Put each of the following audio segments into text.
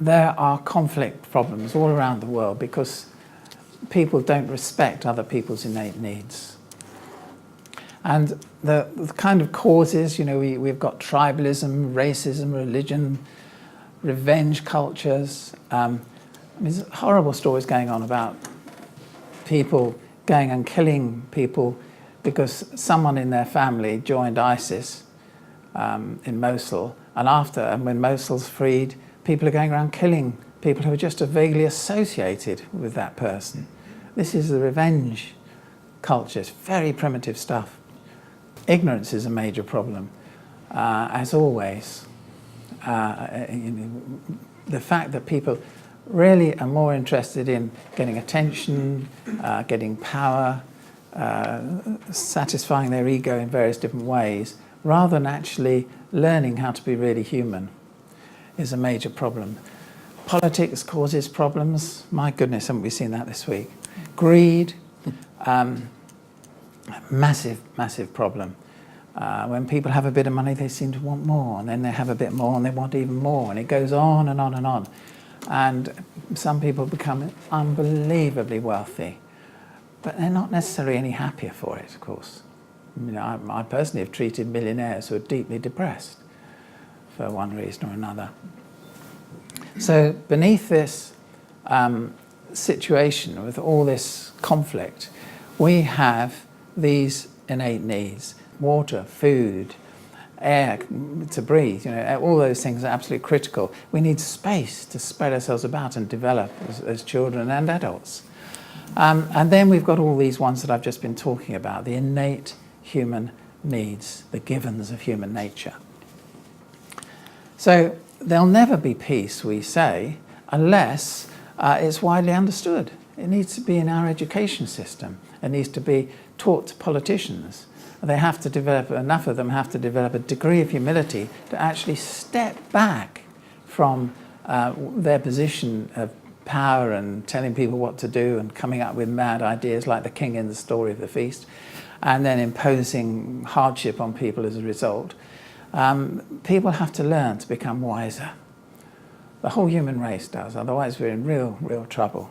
there are conflict problems all around the world because people don't respect other people's innate needs. And the kind of causes, you know, we've got tribalism, racism, religion, revenge cultures. There's horrible stories going on about people going and killing people because someone in their family joined ISIS in Mosul, and when Mosul's freed, people are going around killing people who are just vaguely associated with that person. This is the revenge culture. It's very primitive stuff. Ignorance is a major problem, as always. The fact that people really are more interested in getting attention, getting power, satisfying their ego in various different ways, rather than actually learning how to be really human, is a major problem. Politics causes problems. My goodness, haven't we seen that this week? Greed, massive, massive problem. When people have a bit of money, they seem to want more, and then they have a bit more, and they want even more, and it goes on and on and on. And some people become unbelievably wealthy, but they're not necessarily any happier for it, of course. You know, I personally have treated millionaires who are deeply depressed for one reason or another. So beneath this situation with all this conflict, we have these innate needs: water, food, air to breathe. You know, all those things are absolutely critical. We need space to spread ourselves about and develop as children and adults. And then we've got all these ones that I've just been talking about, the innate human needs, the givens of human nature. So there'll never be peace, we say, unless it's widely understood. It needs to be in our education system. It needs to be taught to politicians. They have to develop, enough of them have to develop a degree of humility to actually step back from their position of power and telling people what to do and coming up with mad ideas like the king in the story of the feast, and then imposing hardship on people as a result. People have to learn to become wiser. The whole human race does, otherwise we're in real, real trouble.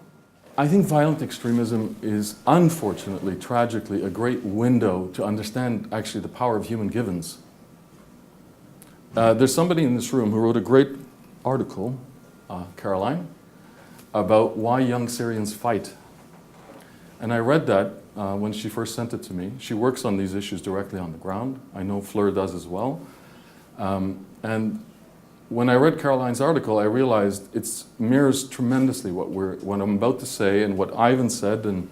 I think violent extremism is, unfortunately, tragically, a great window to understand actually the power of human givens. There's somebody in this room who wrote a great article, Caroline, about why young Syrians fight. And I read that when she first sent it to me. She works on these issues directly on the ground. I know Fleur does as well. And when I read Caroline's article, I realized it mirrors tremendously what I'm about to say and what Ivan said, and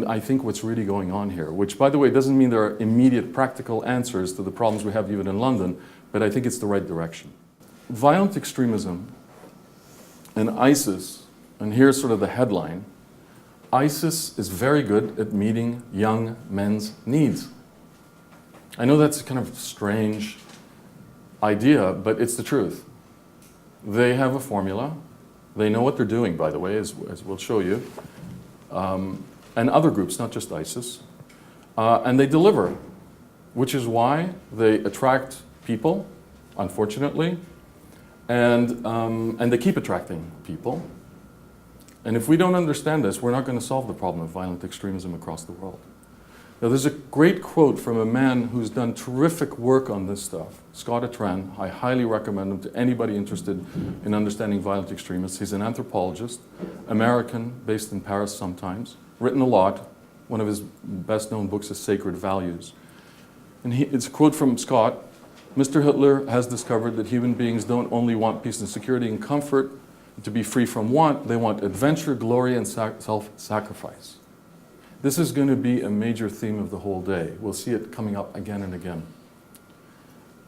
I think what's really going on here. Which, by the way, doesn't mean there are immediate practical answers to the problems we have even in London, but I think it's the right direction. Violent extremism and ISIS, and here's sort of the headline: ISIS is very good at meeting young men's needs. I know that's a kind of strange idea, but it's the truth. They have a formula. They know what they're doing, by the way, as we'll show you. And other groups, not just ISIS. And they deliver, which is why they attract people, unfortunately, and they keep attracting people. And if we don't understand this, we're not going to solve the problem of violent extremism across the world. Now, there's a great quote from a man who's done terrific work on this stuff, Scott Atran. I highly recommend him to anybody interested in understanding violent extremists. He's an anthropologist, American, based in Paris sometimes, written a lot. One of his best-known books is Sacred Values. And it's a quote from Scott: Mr. Hitler has discovered that human beings don't only want peace and security and comfort, to be free from want, they want adventure, glory, and self-sacrifice. This is going to be a major theme of the whole day. We'll see it coming up again and again.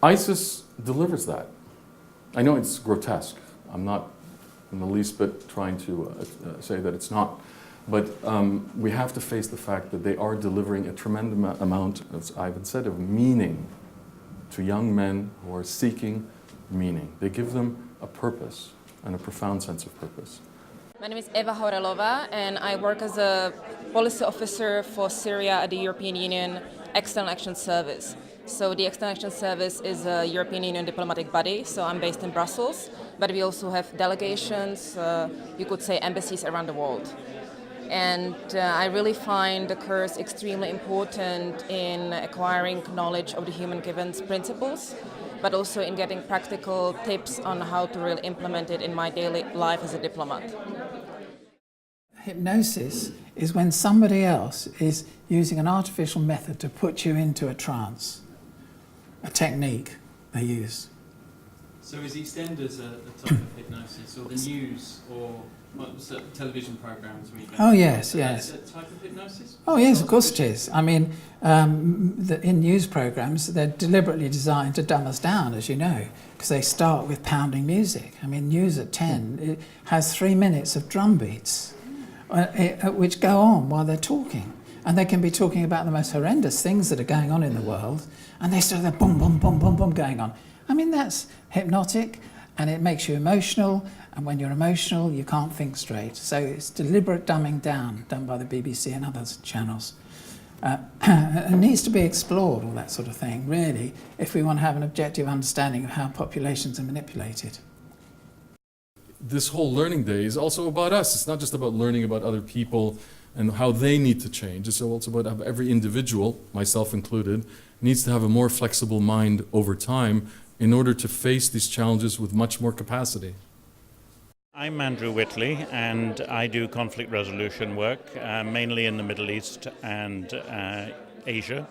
ISIS delivers that. I know it's grotesque. I'm not in the least bit trying to say that it's not. But we have to face the fact that they are delivering a tremendous amount, as Ivan said, of meaning to young men who are seeking meaning. They give them a purpose and a profound sense of purpose. My name is Eva Horelova, and I work as a policy officer for Syria at the European Union External Action Service. So the External Action Service is a European Union diplomatic body, so I'm based in Brussels, but we also have delegations, you could say embassies around the world. And I really find the course extremely important in acquiring knowledge of the human givens principles, but also in getting practical tips on how to really implement it in my daily life as a diplomat. Hypnosis is when somebody else is using an artificial method to put you into a trance, a technique they use. So is EastEnders a type of hypnosis, or the news, or television programs? Oh yes, yes. Is that a type of hypnosis? Oh yes, of course it is. I mean, in news programs, they're deliberately designed to dumb us down, as you know, because they start with pounding music. I mean, news at 10 it has 3 minutes of drum beats, which go on while they're talking. And they can be talking about the most horrendous things that are going on in the world, and they start that boom, boom, boom, boom, boom going on. I mean, that's hypnotic, and it makes you emotional, and when you're emotional, you can't think straight. So it's deliberate dumbing down, done by the BBC and other channels. It needs to be explored, all that sort of thing, really, if we want to have an objective understanding of how populations are manipulated. This whole learning day is also about us. It's not just about learning about other people and how they need to change. It's also about how every individual, myself included, needs to have a more flexible mind over time in order to face these challenges with much more capacity. I'm Andrew Whitley, and I do conflict resolution work, mainly in the Middle East and Asia.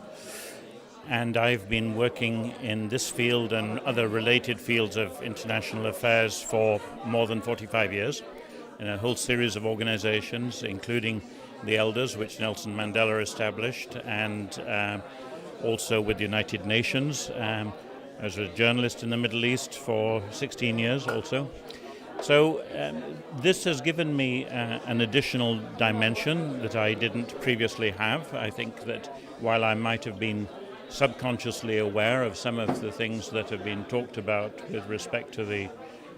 And I've been working in this field and other related fields of international affairs for more than 45 years in a whole series of organizations, including the Elders, which Nelson Mandela established, and also with the United Nations. I was a journalist in the Middle East for 16 years also. So this has given me an additional dimension that I didn't previously have. I think that while I might have been subconsciously aware of some of the things that have been talked about with respect to the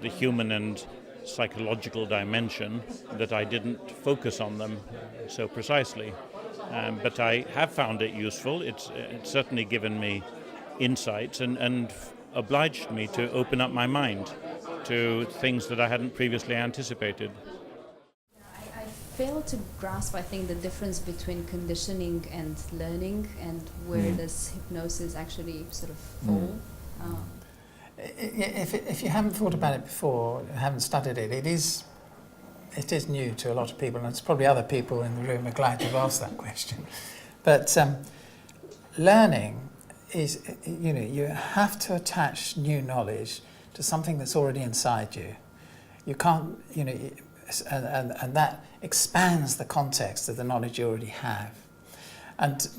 human and psychological dimension, that I didn't focus on them so precisely. But I have found it useful. It's certainly given me insights and obliged me to open up my mind to things that I hadn't previously anticipated. I fail to grasp, I think, the difference between conditioning and learning, and where does hypnosis actually sort of fall? If you haven't thought about it before, haven't studied it, it is new to a lot of people, and it's probably other people in the room are glad you've asked that question. But learning is, you have to attach new knowledge to something that's already inside you. You can't, and that expands the context of the knowledge you already have.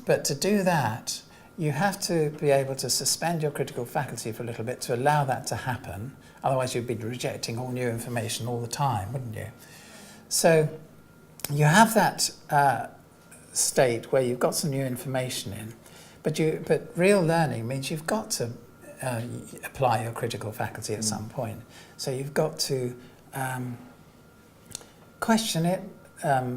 But to do that, you have to be able to suspend your critical faculty for a little bit to allow that to happen. Otherwise you'd be rejecting all new information all the time, wouldn't you? So you have that state where you've got some new information in, but real learning means you've got to apply your critical faculty at some point. So you've got to question it,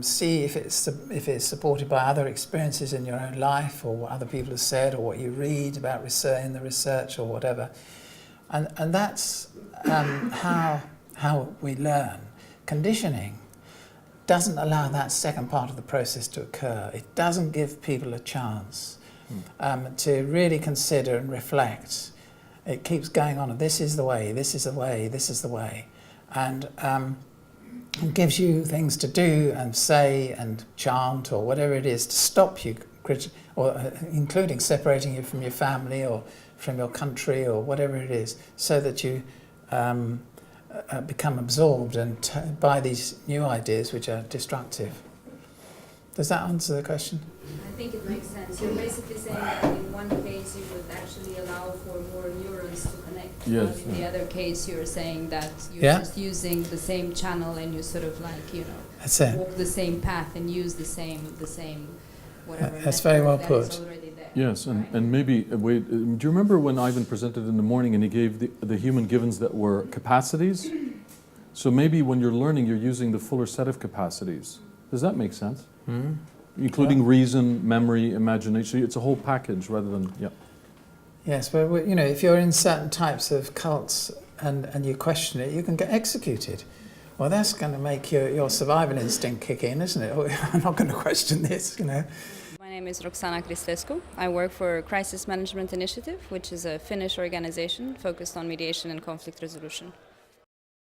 see if it's supported by other experiences in your own life, or what other people have said, or what you read about research in the research, or whatever. And that's how we learn. Conditioning doesn't allow that second part of the process to occur. It doesn't give people a chance to really consider and reflect. It keeps going on, this is the way, this is the way, this is the way. And it gives you things to do and say and chant or whatever it is to stop you, including separating you from your family or from your country or whatever it is, so that you become absorbed and by these new ideas which are destructive. Does that answer the question? I think it makes sense. You're basically saying that in one case you would actually allow for more neurons to connect. Yes. But in the other case you're saying that you're just using the same channel and you sort of That's it. walk the same path and use the same whatever. That's very well put. Is already there. Yes, and maybe, wait, do you remember when Ivan presented in the morning and he gave the human givens that were capacities? So maybe when you're learning, you're using the fuller set of capacities. Does that make sense? Including reason, memory, imagination. It's a whole package rather than, Yes, but you know, if you're in certain types of cults and you question it, you can get executed. Well, that's going to make your survival instinct kick in, isn't it? I'm not going to question this, you know. My name is Roxana Cristescu. I work for Crisis Management Initiative, which is a Finnish organization focused on mediation and conflict resolution.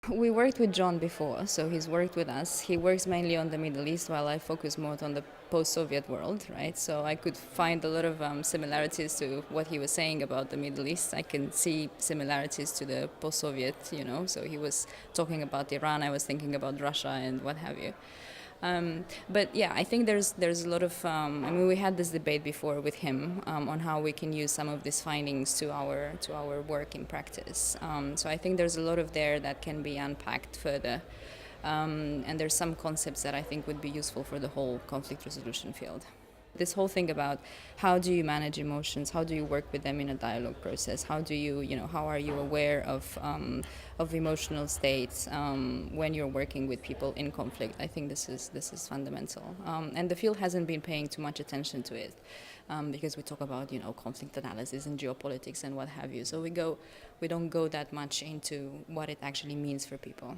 We worked with John before, so he's worked with us. He works mainly on the Middle East, while I focus more on the post-Soviet world, right? So I could find a lot of similarities to what he was saying about the Middle East. I can see similarities to the post-Soviet, you know, so he was talking about Iran, I was thinking about Russia and what have you. But yeah, I think there's a lot of, I mean, we had this debate before with him on how we can use some of these findings to our work in practice. So I think there's a lot of there that can be unpacked further. And there's some concepts that I think would be useful for the whole conflict resolution field. This whole thing about how do you manage emotions, how do you work with them in a dialogue process, how do you, how are you aware of emotional states when you're working with people in conflict? I think this is fundamental, and the field hasn't been paying too much attention to it because we talk about conflict analysis and geopolitics and what have you. So we don't go that much into what it actually means for people.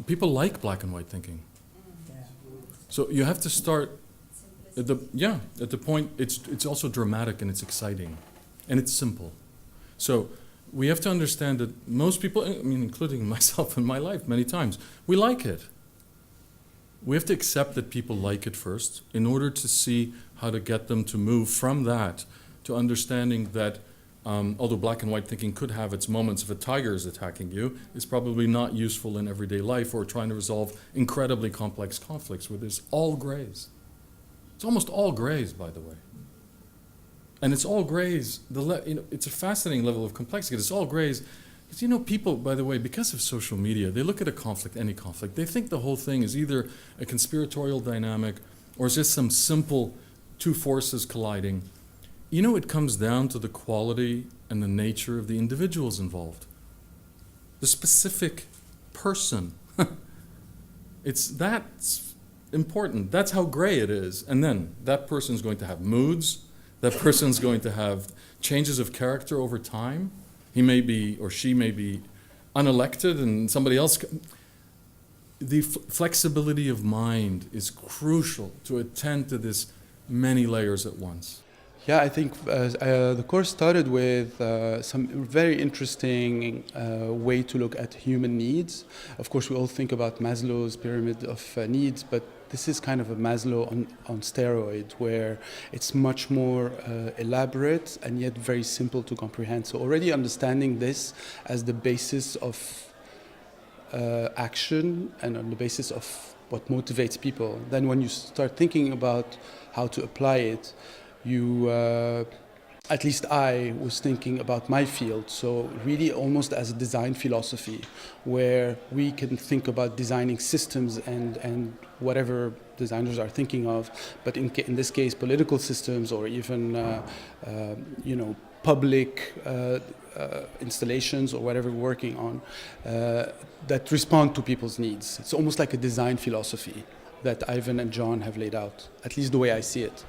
People like black and white thinking, so you have to start. At the point, it's also dramatic and it's exciting, and it's simple. So we have to understand that most people, I mean, including myself in my life many times, we like it. We have to accept that people like it first in order to see how to get them to move from that to understanding that although black and white thinking could have its moments, if a tiger is attacking you, it's probably not useful in everyday life or trying to resolve incredibly complex conflicts where there's all grays. It's almost all grays, by the way. And it's all grays. It's a fascinating level of complexity. It's all grays. Because, people, by the way, because of social media, they look at a conflict, any conflict, they think the whole thing is either a conspiratorial dynamic or it's just some simple two forces colliding. It comes down to the quality and the nature of the individuals involved. The specific person. That's important. That's how gray it is. And then that person's going to have moods. That person's going to have changes of character over time. He may be, or she may be, unelected and somebody else. The flexibility of mind is crucial to attend to this many layers at once. Yeah, I think the course started with some very interesting way to look at human needs. Of course, we all think about Maslow's pyramid of needs, but this is kind of a Maslow on steroids, where it's much more elaborate and yet very simple to comprehend. So already understanding this as the basis of action and on the basis of what motivates people, then when you start thinking about how to apply it, at least I was thinking about my field, so really almost as a design philosophy, where we can think about designing systems and whatever designers are thinking of, but in this case, political systems or even public installations or whatever we're working on that respond to people's needs. It's almost like a design philosophy that Ivan and John have laid out, at least the way I see it.